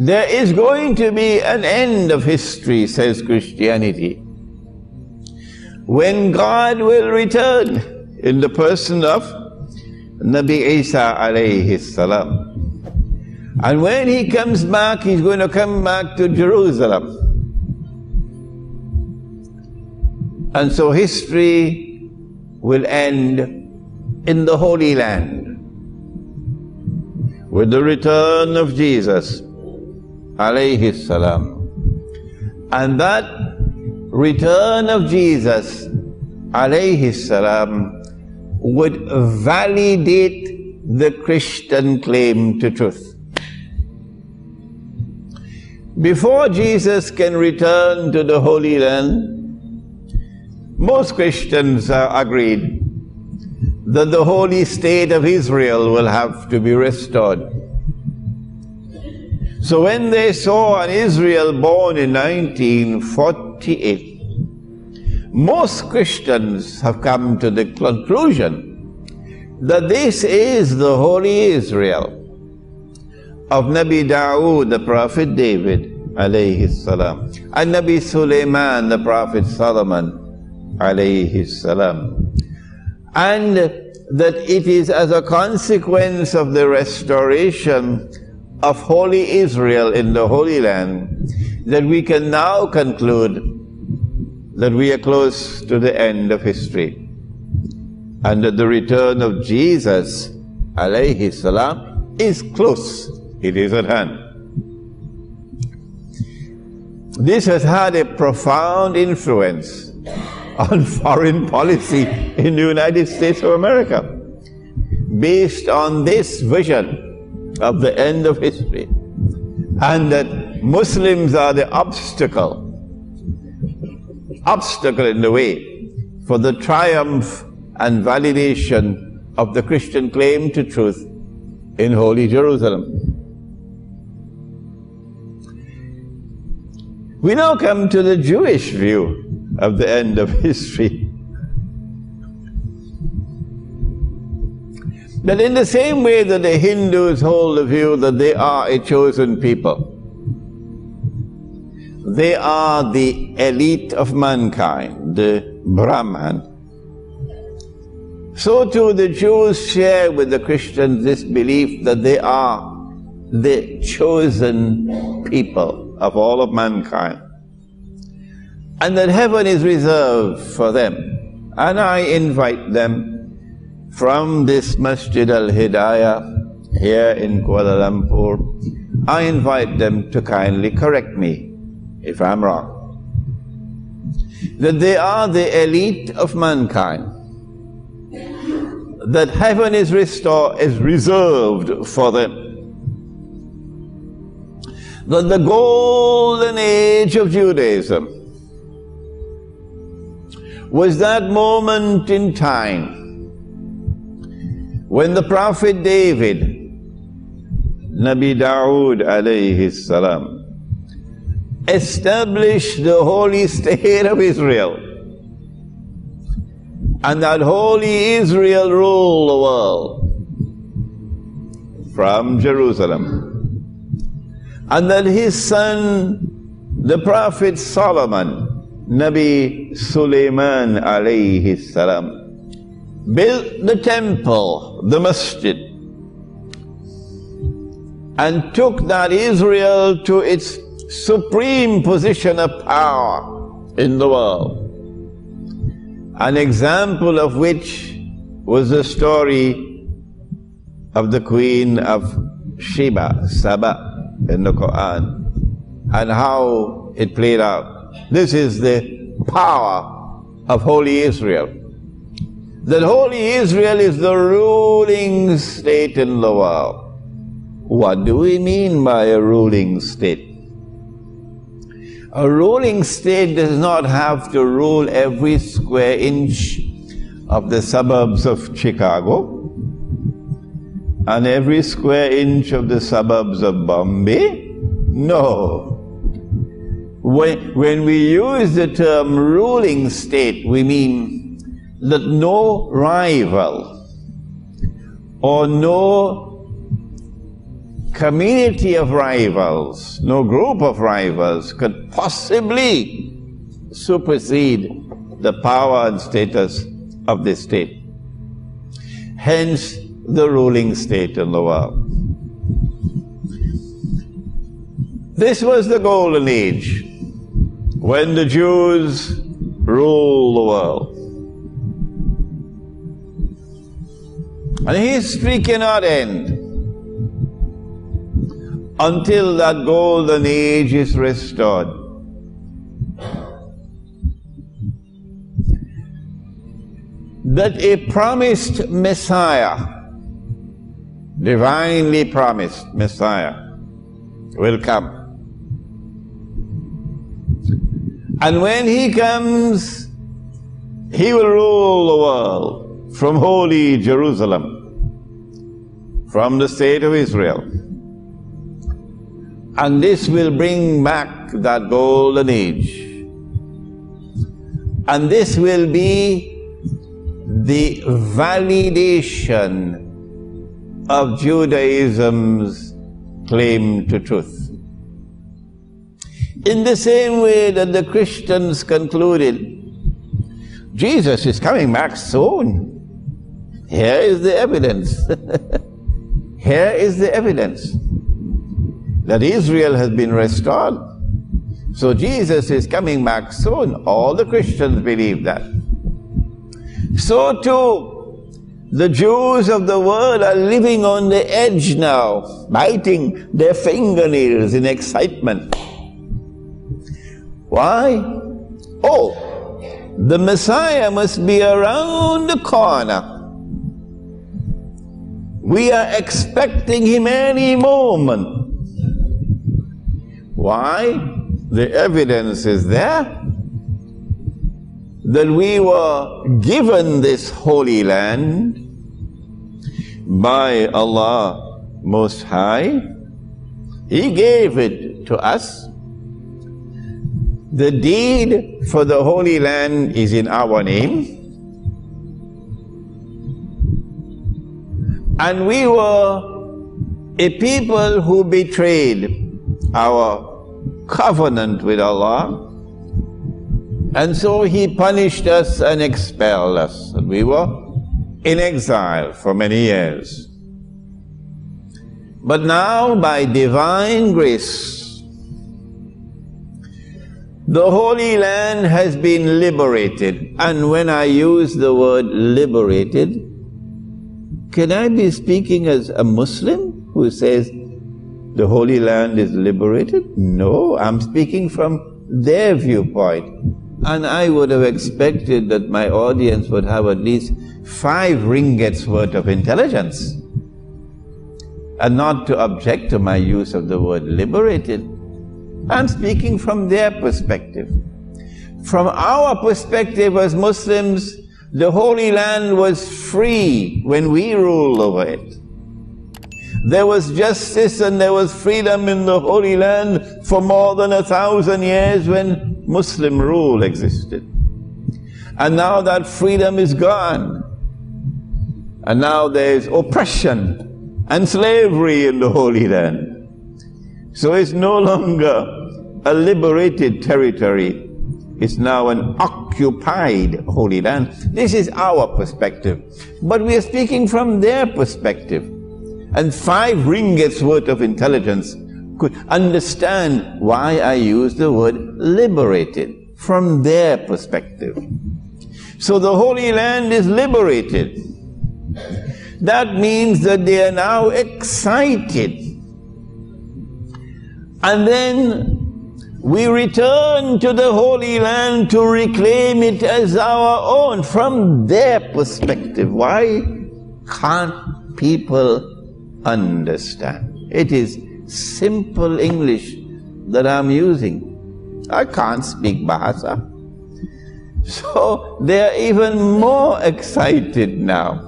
There is going to be an end of history, says Christianity, when God will return in the person of Nabi Isa alayhi salam. And when he comes back, he's going to come back to Jerusalem. And so history will end in the Holy Land with the return of Jesus alayhi salam. And that return of Jesus alayhi salam would validate the Christian claim to truth. Before Jesus can return to the Holy Land, most Christians are agreed that the holy state of Israel will have to be restored. So when they saw an Israel born in 1948, most Christians have come to the conclusion that this is the holy Israel of Nabi Dawood, the Prophet David, alayhi salam, and Nabi Sulaiman, the Prophet Solomon, alayhi salam. And that it is as a consequence of the restoration of holy Israel in the Holy Land that we can now conclude that we are close to the end of history, and that the return of Jesus alayhi salam is close. It is at hand. This has had a profound influence on foreign policy in the United States of America, based on this vision of the end of history, and that Muslims are the obstacle in the way for the triumph and validation of the Christian claim to truth in Holy Jerusalem. We now come to the Jewish view of the end of history. That in the same way that the Hindus hold the view that they are a chosen people, they are the elite of mankind, the Brahman, so too the Jews share with the Christians this belief that they are the chosen people of all of mankind, and that heaven is reserved for them. And I invite them from this Masjid al-Hidayah here in Kuala Lumpur, I invite them to kindly correct me if I'm wrong. That they are the elite of mankind, that heaven is reserved for them, that the golden age of Judaism was that moment in time when the Prophet David, Nabi Dawood alayhi salam, established the holy state of Israel, and that holy Israel ruled the world from Jerusalem. And that his son, the Prophet Solomon, Nabi Sulaiman alayhi salam, built the temple, the masjid, and took that Israel to its supreme position of power in the world. An example of which was the story of the Queen of Sheba, Saba, in the Quran, and how it played out. This is the power of Holy Israel. That Holy Israel is the ruling state in the world. What do we mean by a ruling state? A ruling state does not have to rule every square inch of the suburbs of Chicago and every square inch of the suburbs of Bombay. No. When we use the term ruling state, we mean that no rival or no community of rivals, no group of rivals could possibly supersede the power and status of this state. Hence, the ruling state in the world. This was the golden age when the Jews ruled the world. And history cannot end until that golden age is restored. That a promised Messiah, divinely promised Messiah, will come. And when he comes, he will rule the world from holy Jerusalem, from the state of Israel. And this will bring back that golden age. And this will be the validation of Judaism's claim to truth. In the same way that the Christians concluded, Jesus is coming back soon. Here is the evidence. Here is the evidence that Israel has been restored. So Jesus is coming back soon. All the Christians believe that. So too, the Jews of the world are living on the edge now, biting their fingernails in excitement. Why? Oh, the Messiah must be around the corner. We are expecting him any moment. Why? The evidence is there that we were given this holy land by Allah Most High. He gave it to us. The deed for the Holy Land is in our name. And we were a people who betrayed our covenant with Allah. And so He punished us and expelled us. And we were in exile for many years. But now, by divine grace, the Holy Land has been liberated. And when I use the word liberated, can I be speaking as a Muslim who says the Holy Land is liberated? No, I'm speaking from their viewpoint. And I would have expected that my audience would have at least 5 ringgits worth of intelligence and not to object to my use of the word liberated. I'm speaking from their perspective. From our perspective as Muslims, the Holy Land was free when we ruled over it. There was justice and there was freedom in the Holy Land for more than 1,000 years when Muslim rule existed. And now that freedom is gone. And now there is oppression and slavery in the Holy Land. So it's no longer a liberated territory. It's now an occupied Holy Land. This is our perspective. But we are speaking from their perspective. And 5 ringgits worth of intelligence could understand why I use the word liberated from their perspective. So the Holy Land is liberated. That means that they are now excited. And then we return to the Holy Land to reclaim it as our own from their perspective. Why can't people understand? It is simple English that I'm using. I can't speak Bahasa. So they are even more excited now.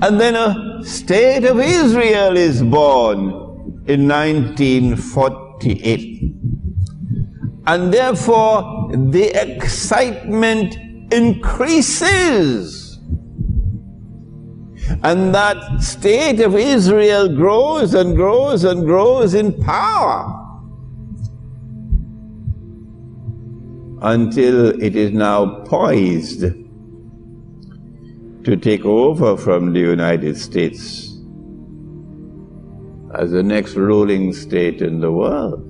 And then a state of Israel is born in 1948. And therefore the excitement increases. And that state of Israel grows and grows and grows in power until it is now poised to take over from the United States as the next ruling state in the world.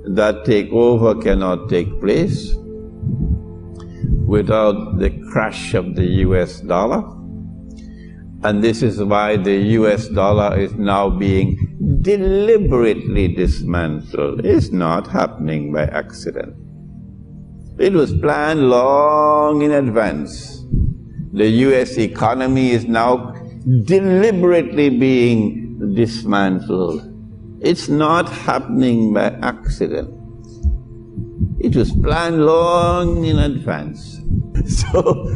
That takeover cannot take place without the crash of the US dollar. And this is why the US dollar is now being deliberately dismantled. It's not happening by accident. It was planned long in advance. The US economy is now deliberately being dismantled. It's not happening by accident. It was planned long in advance. So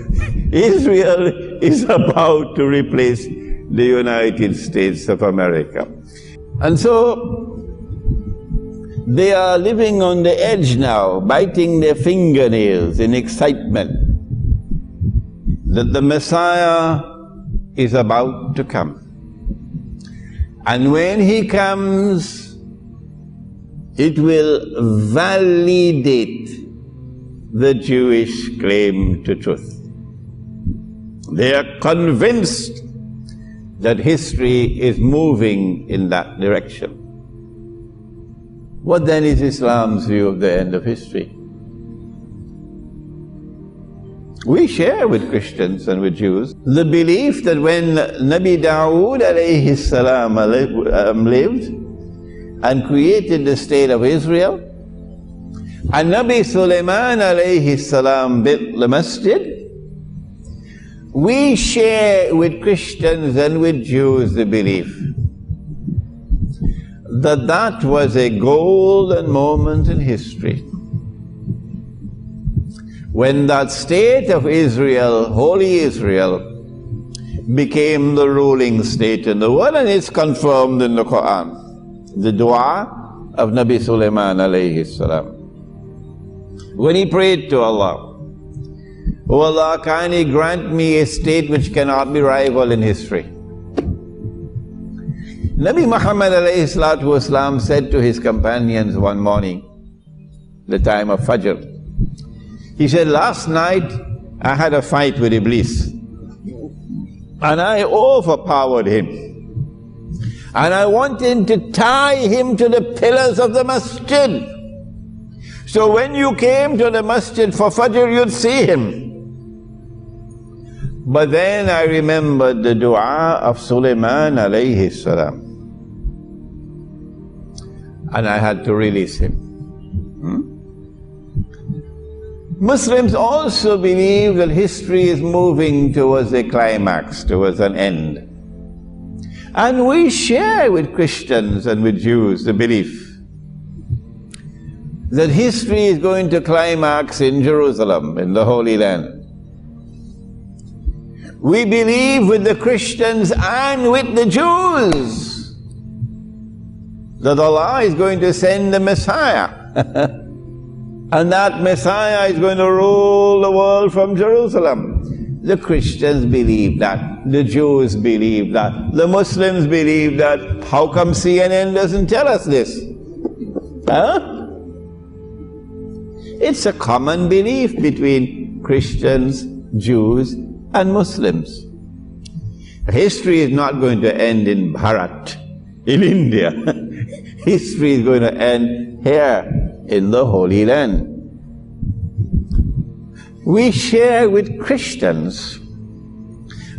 Israel is about to replace the United States of America. And so they are living on the edge now, biting their fingernails in excitement that the Messiah is about to come. And when he comes, it will validate the Jewish claim to truth. They are convinced that history is moving in that direction. What then is Islam's view of the end of history? We share with Christians and with Jews the belief that when Nabi Dawood alayhi salam lived and created the state of Israel, and Nabi Sulaiman alayhi salam built the masjid, we share with Christians and with Jews the belief that that was a golden moment in history, when that state of Israel, Holy Israel, became the ruling state in the world, and it's confirmed in the Quran. The dua of Nabi Sulaiman alayhi salam, when he prayed to Allah, "O Allah, kindly grant me a state which cannot be rivaled in history." Nabi Muhammad alayhi salatu wasalam said to his companions one morning, the time of Fajr, he said, "Last night I had a fight with Iblis and I overpowered him, and I wanted to tie him to the pillars of the masjid. So when you came to the masjid for Fajr, you'd see him. But then I remembered the dua of Sulaiman alayhi salam, and I had to release him." Muslims also believe that history is moving towards a climax, towards an end. And we share with Christians and with Jews the belief that history is going to climax in Jerusalem, in the Holy Land. We believe with the Christians and with the Jews that Allah is going to send the Messiah. And that Messiah is going to rule the world from Jerusalem. The Christians believe that. The Jews believe that. The Muslims believe that. How come CNN doesn't tell us this? Huh? It's a common belief between Christians, Jews, and Muslims. History is not going to end in Bharat, in India. History is going to end here in the Holy Land. We share with Christians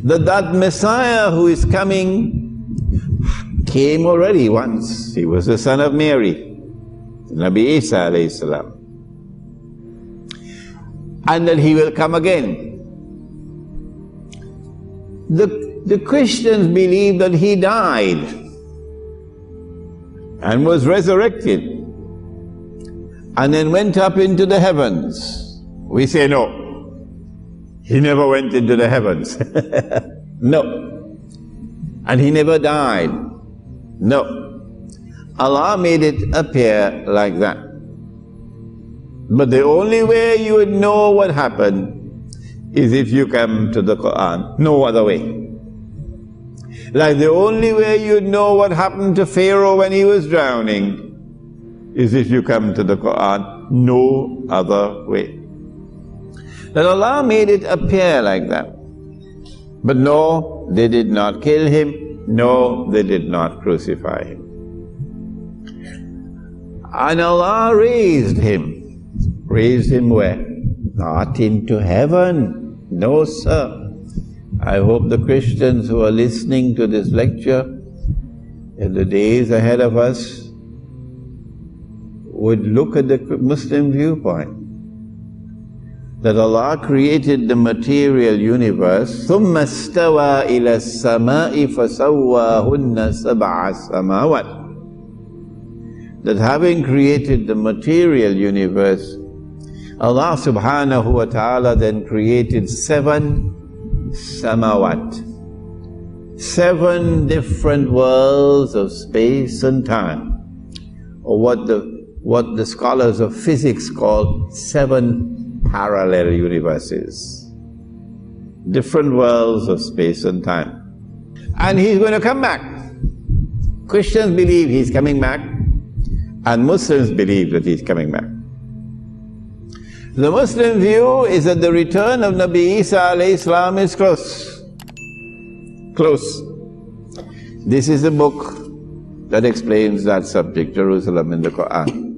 that that Messiah who is coming came already once. He was the son of Mary, Nabi Isa alayhi salam. And that he will come again. The Christians believe that he died and was resurrected and then went up into the heavens. We say no. He never went into the heavens. No. And he never died. No. Allah made it appear like that. But the only way you would know what happened is if you come to the Quran. No other way. Like the only way you'd know what happened to Pharaoh when he was drowning is if you come to the Quran. No other way. That Allah made it appear like that. But no, they did not kill him. No, they did not crucify him. And Allah raised him. Raised him where? Not into heaven. No, sir. I hope the Christians who are listening to this lecture in the days ahead of us would look at the Muslim viewpoint. That Allah created the material universe, ثُمَّ اسْتَوَى إِلَى السَّمَاءِ فَسَوَّاهُنَّ سَبْعَ سَمَاوَاتٍ. That having created the material universe, Allah subhanahu wa ta'ala then created 7 samawat. 7 different worlds of space and time. Or what the scholars of physics call 7 parallel universes. Different worlds of space and time. And He's going to come back. Christians believe He's coming back, and Muslims believe that He's coming back. The Muslim view is that the return of Nabi Isa alayhi salam is close. Close. This is the book that explains that subject, Jerusalem in the Quran.